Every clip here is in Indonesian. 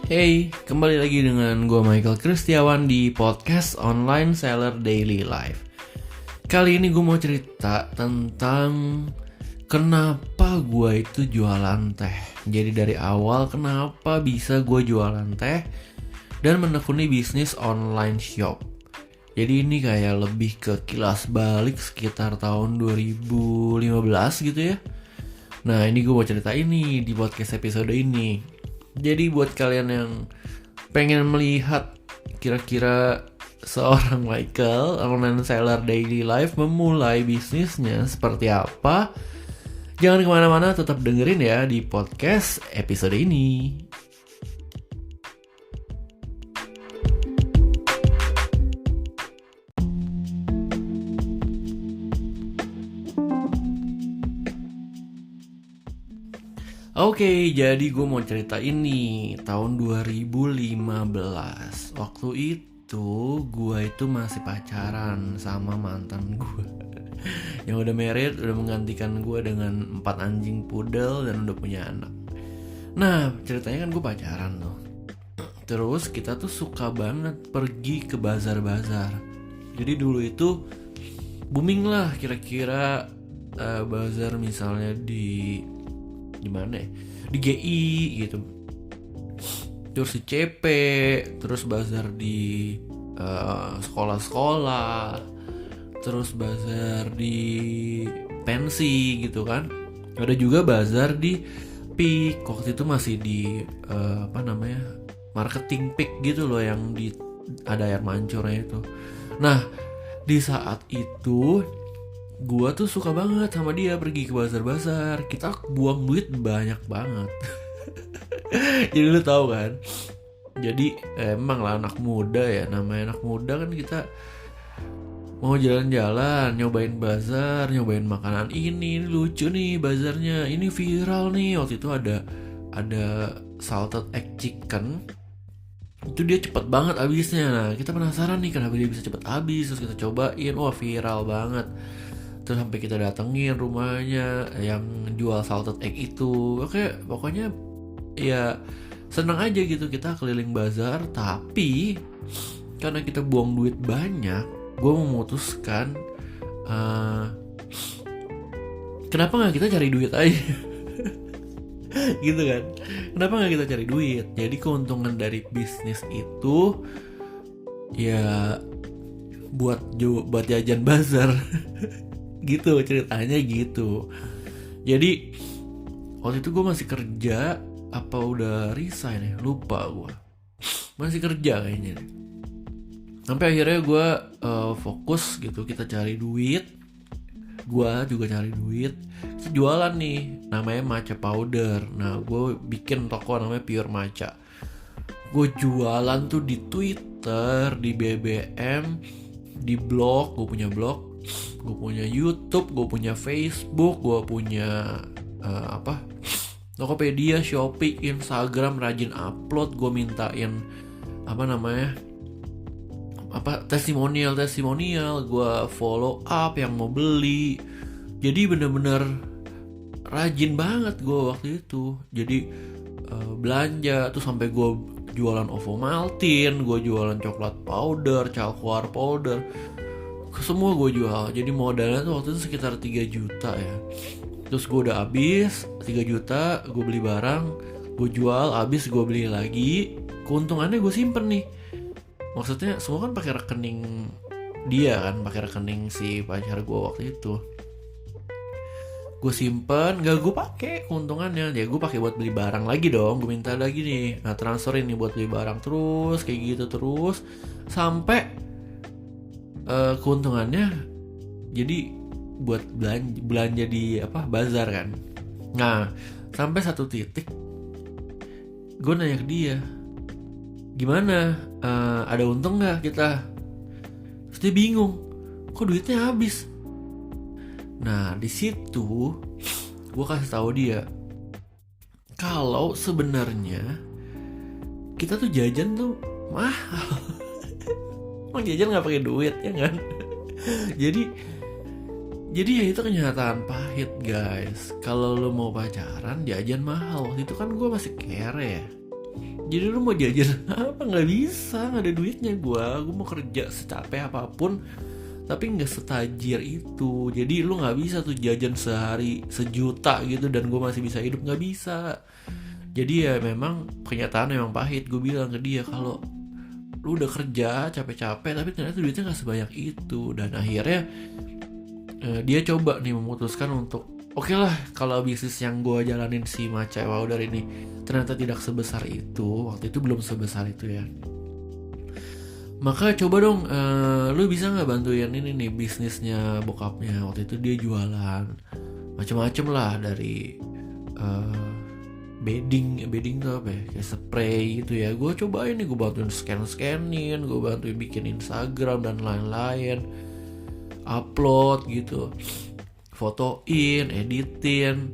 Hey, kembali lagi dengan gue Michael Kristiawan di podcast Online Seller Daily Life. Kali ini gue mau cerita tentang kenapa gue itu jualan teh. Jadi dari awal kenapa bisa gue jualan teh dan menekuni bisnis online shop. Jadi ini kayak lebih ke kilas balik sekitar tahun 2015 gitu ya. Nah ini gue mau cerita ini di podcast episode ini. Jadi buat kalian yang pengen melihat kira-kira seorang Michael online seller daily life memulai bisnisnya seperti apa, jangan kemana-mana, tetap dengerin ya di podcast episode ini. Oke, jadi gue mau cerita ini tahun 2015. Waktu itu gue itu masih pacaran sama mantan gue yang udah married, udah menggantikan gue dengan 4 anjing poodle dan udah punya anak. Nah, ceritanya kan gue pacaran tuh. Terus kita tuh suka banget pergi ke bazar-bazar. Jadi dulu itu booming lah kira-kira bazar misalnya di mana ya? Di GI gitu. Terus di CP, terus bazar di sekolah-sekolah, terus bazar di pensi gitu kan. Ada juga bazar di PIK, waktu itu masih di marketing PIK gitu loh, yang di ada air mancurnya itu. Nah di saat itu gue tuh suka banget sama dia pergi ke bazar-bazar. Kita buang duit banyak banget. Jadi lu tahu kan. Jadi emang lah anak muda ya, namanya anak muda kan, kita mau jalan-jalan, nyobain bazar, nyobain makanan ini lucu nih bazarnya, ini viral nih. Waktu itu ada salted egg chicken. Itu dia cepet banget habisnya. Nah kita penasaran nih kenapa dia bisa cepet habis. Terus kita cobain, wah viral banget. Terus sampai kita datengin rumahnya yang jual salted egg itu. Oke, pokoknya ya seneng aja gitu kita keliling bazar. Tapi karena kita buang duit banyak, gue memutuskan kenapa gak kita cari duit aja. Gitu kan, kenapa gak kita cari duit. Jadi keuntungan dari bisnis itu ya buat jajan bazar. Gitu ceritanya gitu. Jadi waktu itu gue masih kerja, apa udah resign ya, lupa gue. Masih kerja kayaknya. Sampai akhirnya gue fokus gitu, kita cari duit. Gue juga cari duit. Kita jualan nih, namanya matcha powder. Nah gue bikin toko namanya Pure Matcha. Gue jualan tuh di Twitter, di BBM, di blog. Gue punya blog, gue punya YouTube, gue punya Facebook, gue punya Tokopedia, Shopee, Instagram, rajin upload. Gue mintain testimonial, gue follow up yang mau beli. Jadi bener-bener rajin banget gue waktu itu. Jadi belanja tuh sampai gue jualan Ovomaltine, gue jualan coklat powder, calcuar powder, semua gue jual. Jadi modalnya tuh waktu itu sekitar 3 juta ya. Terus gue udah habis 3 juta, gue beli barang, gue jual, habis gue beli lagi. Keuntungannya gue simpen nih. Maksudnya semua kan pakai rekening dia kan, pakai rekening si pacar gue waktu itu. Gue simpen, gak gue pakai keuntungannya. Ya gue pakai buat beli barang lagi dong. Gue minta lagi nih, nah transferin nih buat beli barang terus, kayak gitu terus sampai keuntungannya jadi buat belanja di bazar kan. Nah sampai satu titik gue nanya ke dia, gimana, ada untung nggak kita? Terus dia bingung, kok duitnya habis. Nah di situ gue kasih tahu dia kalau sebenarnya kita tuh jajan tuh mahal. Emang jajan nggak pakai duit ya kan? Jadi ya itu kenyataan pahit guys. Kalau lo mau pacaran jajan mahal. Waktu itu kan gue masih kere ya. Jadi lu mau jajan apa? Nggak bisa, nggak ada duitnya gue mau kerja secapek apapun tapi nggak setajir itu. Jadi lu nggak bisa tuh jajan sehari 1 juta gitu dan gue masih bisa hidup, nggak bisa. Jadi ya memang kenyataan memang pahit. Gue bilang ke dia kalau lu udah kerja capek-capek tapi ternyata duitnya nggak sebanyak itu. Dan akhirnya dia coba nih memutuskan untuk oke lah, kalau bisnis yang gue jalanin si Matcha Powder ini ternyata tidak sebesar itu, waktu itu belum sebesar itu ya, maka coba dong lu bisa nggak bantuin ini nih bisnisnya bokapnya. Waktu itu dia jualan macam-macam lah, dari bedding tuh apa ya, kayak spray gitu ya. Gue cobain nih, gue bantuin scanin, gue bantuin bikin Instagram dan lain-lain, upload gitu, fotoin, editin.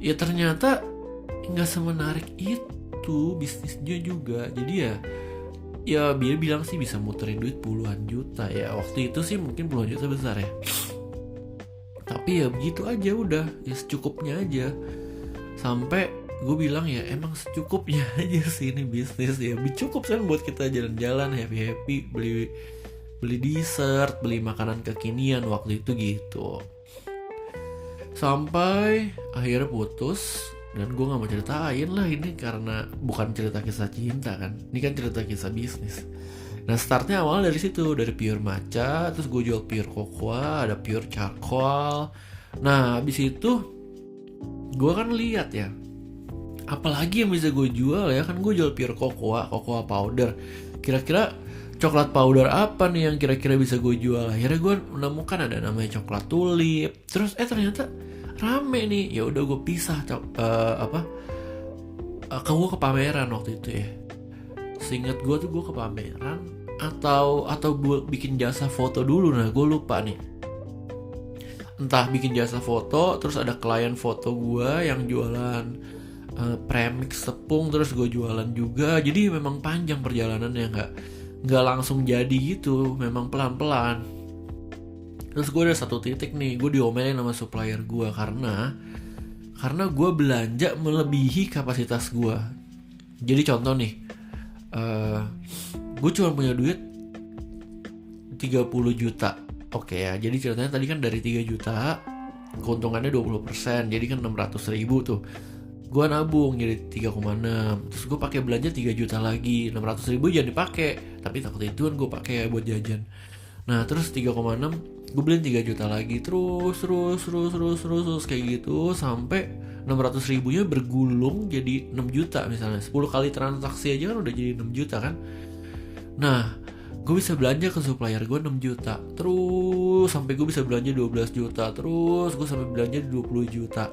Ya ternyata nggak semenarik itu bisnisnya juga. Jadi ya dia bilang sih bisa muterin duit puluhan juta ya. Waktu itu sih mungkin puluhan juta besar ya, tapi ya begitu aja udah, ya secukupnya aja. Sampai gue bilang ya emang secukupnya aja sih ini bisnis ya, cukup kan buat kita jalan-jalan happy beli dessert, beli makanan kekinian waktu itu gitu. Sampai akhirnya putus. Dan gue gak mau ceritain lah ini karena bukan cerita kisah cinta kan, ini kan cerita kisah bisnis. Nah startnya awal dari situ, dari pure matcha, terus gue jual pure cocoa, ada pure charcoal. Nah abis itu gue kan lihat ya, apalagi yang bisa gue jual ya, kan gue jual pure cocoa powder. Kira-kira coklat powder apa nih yang kira-kira bisa gue jual? Akhirnya gue menemukan ada namanya coklat tulip. Terus ternyata rame nih. Ya udah gue pisah gue ke pameran waktu itu ya. Seingat gue tuh gue ke pameran atau gue bikin jasa foto dulu. Nah gue lupa nih, entah bikin jasa foto terus ada klien foto gue yang jualan premix tepung, terus gue jualan juga. Jadi memang panjang perjalanannya, nggak langsung jadi gitu, memang pelan-pelan. Terus gue ada satu titik nih, gue diomelin sama supplier gue karena gue belanja melebihi kapasitas gue. Jadi contoh nih, gue cuma punya duit 30 juta. Oke ya, jadi ceritanya tadi kan dari 3 juta keuntungannya 20%, jadi kan 600 ribu tuh gue nabung jadi 3,6. Terus gue pakai belanja 3 juta lagi, 600 ribu jangan dipakai, tapi takut itu kan gue pakai ya buat jajan. Nah terus 3,6 gue beliin 3 juta lagi, terus kayak gitu sampai 600 ribunya bergulung jadi 6 juta misalnya. 10 kali transaksi aja kan udah jadi 6 juta kan. Nah gue bisa belanja ke supplier gue 6 juta, terus sampai gue bisa belanja 12 juta, terus gue sampai belanja 20 juta.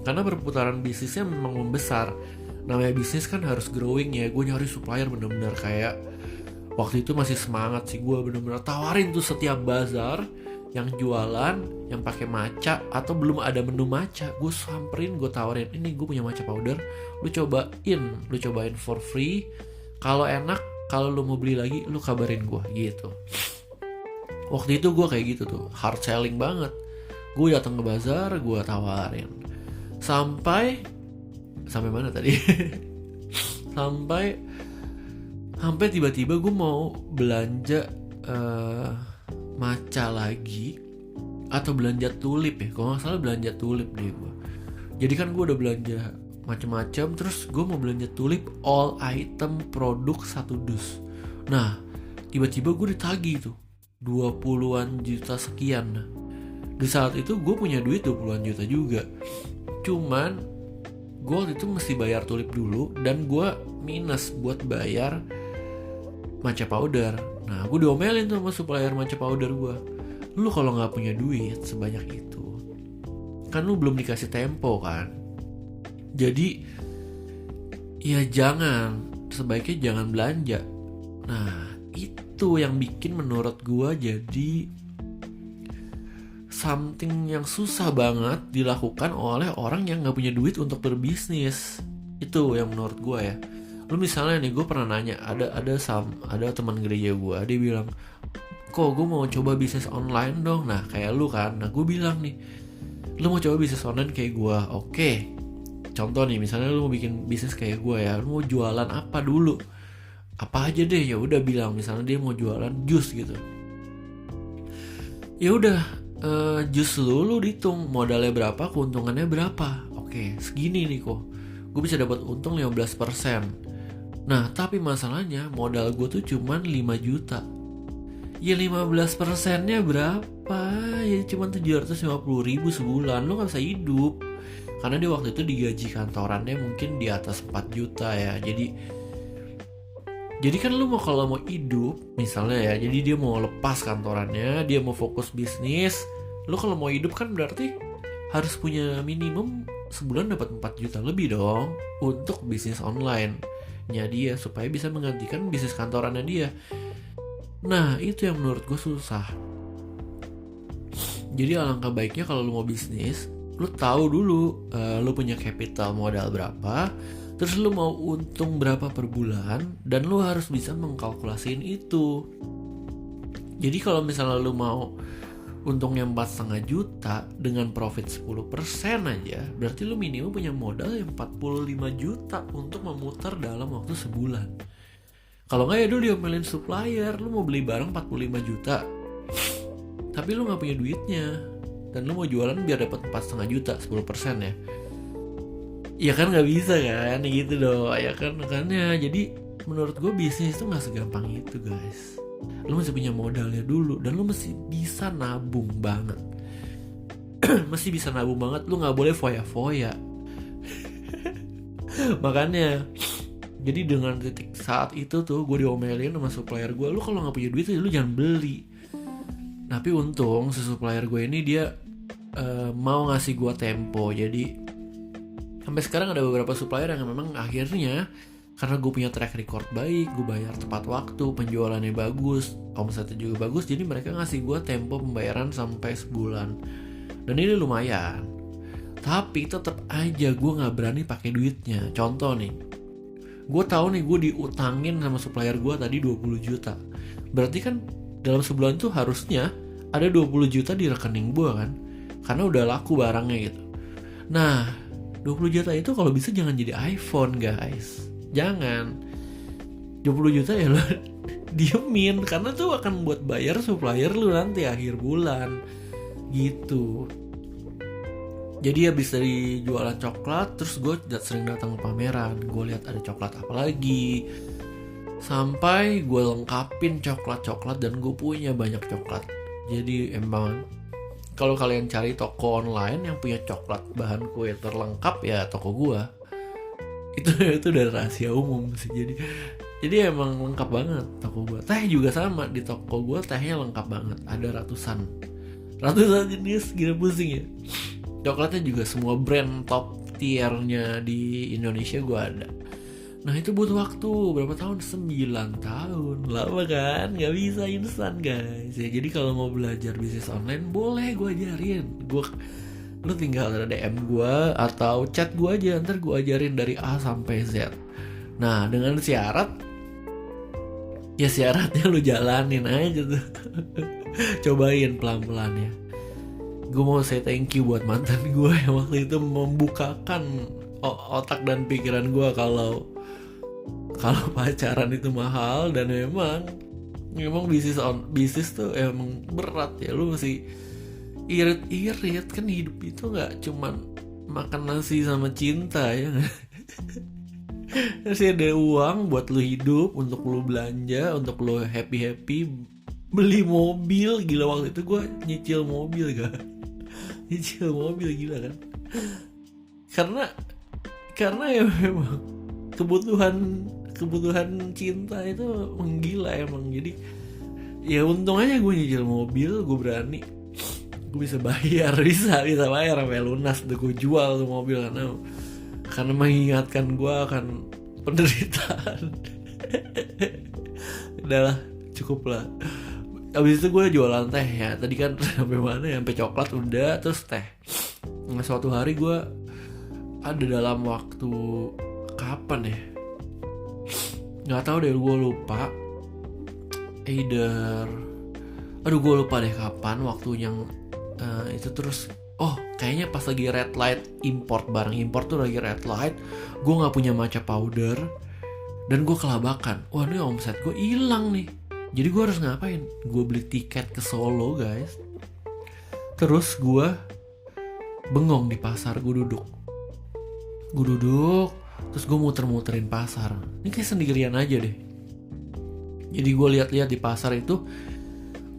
Karena perputaran bisnisnya memang membesar. Namanya bisnis kan harus growing ya. Gue nyari supplier bener-bener kayak waktu itu masih semangat sih, gue bener-bener tawarin tuh setiap bazar yang jualan, yang pakai matcha atau belum ada menu matcha, gue samperin, gue tawarin, ini gue punya matcha powder, lu cobain for free. Kalau enak, kalau lu mau beli lagi, lu kabarin gue gitu. Waktu itu gue kayak gitu tuh, hard selling banget. Gue datang ke bazar, gue tawarin. Sampai mana tadi? sampai tiba-tiba gue mau belanja matcha lagi atau belanja tulip ya, kalau nggak salah belanja tulip deh gue. Jadi kan gue udah belanja macam-macam, terus gue mau belanja tulip all item produk 1 dus. Nah tiba-tiba gue ditagih tuh 20-an juta sekian. Nah di saat itu gue punya duit 20-an juta juga, cuman gue waktu itu mesti bayar tulip dulu dan gue minus buat bayar matcha powder. Nah gue diomelin tuh sama supplier matcha powder gue, lu kalau nggak punya duit sebanyak itu kan lu belum dikasih tempo kan, jadi ya sebaiknya jangan belanja. Nah itu yang bikin menurut gue jadi something yang susah banget dilakukan oleh orang yang nggak punya duit untuk berbisnis. Itu yang menurut gue ya. Lu misalnya nih, gue pernah nanya, ada teman gereja gue, dia bilang, kok gue mau coba bisnis online dong. Nah kayak lu kan, nah gue bilang nih, lu mau coba bisnis online kayak gue, oke, contoh nih, misalnya lu mau bikin bisnis kayak gue ya, lu mau jualan apa dulu, apa aja deh, ya udah bilang misalnya dia mau jualan jus gitu, ya udah jus lu dihitung modalnya berapa, keuntungannya berapa. Oke, segini nih kok gue bisa dapat untung 15%. Nah tapi masalahnya modal gue tuh cuman 5 juta. Ya 15%-nya berapa? Ya cuman 750.000 sebulan. Lu gak bisa hidup. Karena dia waktu itu digaji kantorannya mungkin di atas 4 juta ya. Jadi kan lu mau, kalau mau hidup misalnya ya, jadi dia mau lepas kantorannya, dia mau fokus bisnis. Lu kalau mau hidup kan berarti harus punya minimum sebulan dapat 4 juta lebih dong untuk bisnis online-nya dia, supaya bisa menggantikan bisnis kantorannya dia. Nah itu yang menurut gue susah. Jadi alangkah baiknya kalau lu mau bisnis, lu tahu dulu lu punya capital modal berapa, terus lu mau untung berapa per bulan, dan lu harus bisa mengkalkulasiin itu. Jadi kalau misalnya lu mau untungnya 4,5 juta dengan profit 10% aja, berarti lu minimum punya modal yang 45 juta untuk memutar dalam waktu sebulan. Kalau nggak ya dulu diomelin supplier, lu mau beli barang 45 juta tapi lu nggak punya duitnya, dan lu mau jualan biar dapat 4,5 juta 10% ya. Ya kan nggak bisa kan gitu dong ya kan. Makanya jadi menurut gue bisnis itu nggak segampang itu guys. Lu mesti punya modalnya dulu, dan lu mesti bisa nabung banget. Mesti bisa nabung banget, lu nggak boleh foya-foya. Makanya jadi dengan titik saat itu tuh gue diomelin sama supplier gue, lu kalau nggak punya duit lu jangan beli. Tapi untung si supplier gue ini dia mau ngasih gue tempo. Jadi sampai sekarang ada beberapa supplier yang memang akhirnya karena gue punya track record baik, gue bayar tepat waktu, penjualannya bagus, omsetnya juga bagus, jadi mereka ngasih gue tempo pembayaran sampai sebulan. Dan ini lumayan. Tapi tetap aja gue nggak berani pakai duitnya. Contoh nih, gue tahu nih gue diutangin sama supplier gue tadi 20 juta. Berarti kan dalam sebulan tuh harusnya ada 20 juta di rekening gue kan, karena udah laku barangnya gitu. Nah 20 juta itu kalau bisa jangan jadi iPhone guys. Jangan 20 juta ya lo diemin, karena tuh akan buat bayar supplier lu nanti akhir bulan gitu. Jadi habis dari jualan coklat, terus gue sering datang ke pameran, gue lihat ada coklat apa lagi, sampai gue lengkapin coklat-coklat dan gue punya banyak coklat. Jadi emang kalau kalian cari toko online yang punya coklat bahan kue terlengkap ya toko gue. Itu udah rahasia umum sih. Jadi emang lengkap banget toko gue. Teh juga sama, di toko gue tehnya lengkap banget. Ada ratusan jenis, gila pusing ya. Coklatnya juga semua brand top tiernya di Indonesia gue ada. Nah itu butuh waktu berapa tahun? 9 tahun. Lama kan? Gak bisa instan guys ya. Jadi kalau mau belajar bisnis online boleh gue ajarin. Lu tinggal DM gue atau chat gue aja, ntar gue ajarin dari A sampai Z. Nah dengan syaratnya lu jalanin aja tuh. Cobain pelan-pelan ya. Gue mau say thank you buat mantan gue yang waktu itu membukakan otak dan pikiran gue kalau pacaran itu mahal. Dan memang bisnis tuh emang berat ya. Lu mesti irit-irit kan. Hidup itu gak cuman makan nasi sama cinta ya. Terus ada uang buat lu hidup, untuk lu belanja, untuk lu happy-happy, beli mobil. Gila waktu itu gue nyicil mobil nyicil mobil gila kan. Karena ya memang kebutuhan cinta itu menggila emang. Jadi ya untung aja gue nyicil mobil, gue berani, gue bisa bayar sampai lunas. Udah gue jual tuh mobil karena mengingatkan gue akan penderitaan. Udahlah, cukup lah. Abis itu gue jualan teh ya. Tadi kan sampai mana ya? Sampai coklat udah, terus teh. Nah suatu hari gue ada dalam waktu kapan ya? Nggak tahu deh, gue lupa. Gue lupa deh kapan waktu yang itu. Terus kayaknya pas lagi red light import, barang import tuh lagi red light, gue nggak punya matcha powder dan gue kelabakan. Wah, ini omset gue hilang nih. Jadi gue harus ngapain? Gue beli tiket ke Solo guys. Terus gue bengong di pasar. Gue duduk, terus gue muter-muterin pasar. Ini kayak sendirian aja deh. Jadi gue lihat-lihat di pasar itu,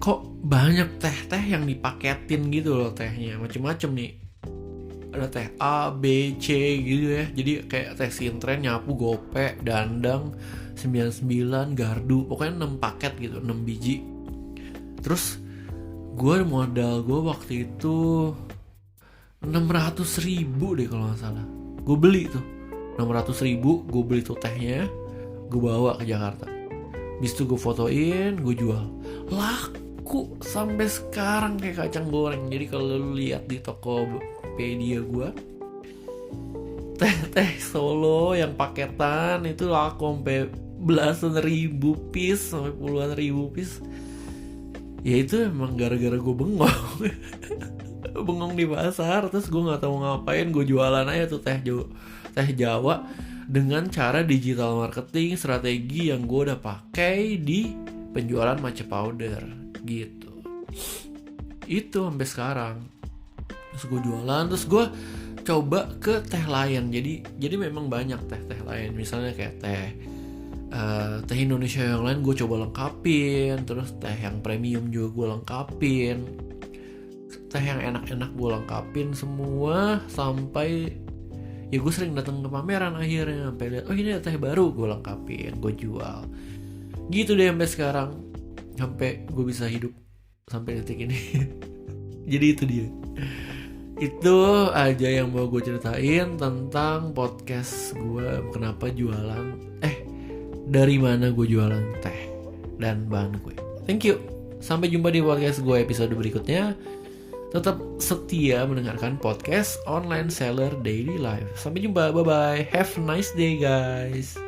kok banyak teh-teh yang dipaketin gitu loh, tehnya macem-macem nih. Ada teh A, B, C gitu ya. Jadi kayak teh Sintren, Nyapu, Gope, Dandang, 99, Gardu. Pokoknya 6 paket gitu, 6 biji. Terus gue modal gue waktu itu 600.000 deh kalau gak salah. Gue beli tuh 600.000, gue beli tuh tehnya, gue bawa ke Jakarta. Habis itu gue fotoin, gue jual. Laku sampai sekarang kayak kacang goreng. Jadi kalau lu lihat di Tokopedia gue, teh Solo yang paketan itu laku sampai belasan ribu piece, sampai puluhan ribu piece. Ya itu emang gara-gara gue bengong. Bengong di pasar, terus gue nggak tahu ngapain, gue jualan aja tuh teh Jawa dengan cara digital marketing, strategi yang gue udah pakai di penjualan matcha powder gitu. Itu sampai sekarang. Terus gue jualan, terus gue coba ke teh lain. Jadi memang banyak teh lain. Misalnya kayak teh Indonesia yang lain gue coba lengkapin. Terus teh yang premium juga gue lengkapin. Teh yang enak-enak gue lengkapin semua. Sampai ya gue sering datang ke pameran akhirnya. Sampai lihat, oh ini ada teh baru, gue lengkapin, gue jual. Gitu deh sampai sekarang. Sampai gue bisa hidup sampai detik ini. Jadi itu dia. Itu aja yang mau gue ceritain tentang podcast gue. Kenapa jualan, dari mana gue jualan teh dan bahan kue. Thank you. Sampai jumpa di podcast gue episode berikutnya. Tetap setia mendengarkan podcast Online Seller Daily Life. Sampai jumpa, bye-bye. Have a nice day guys.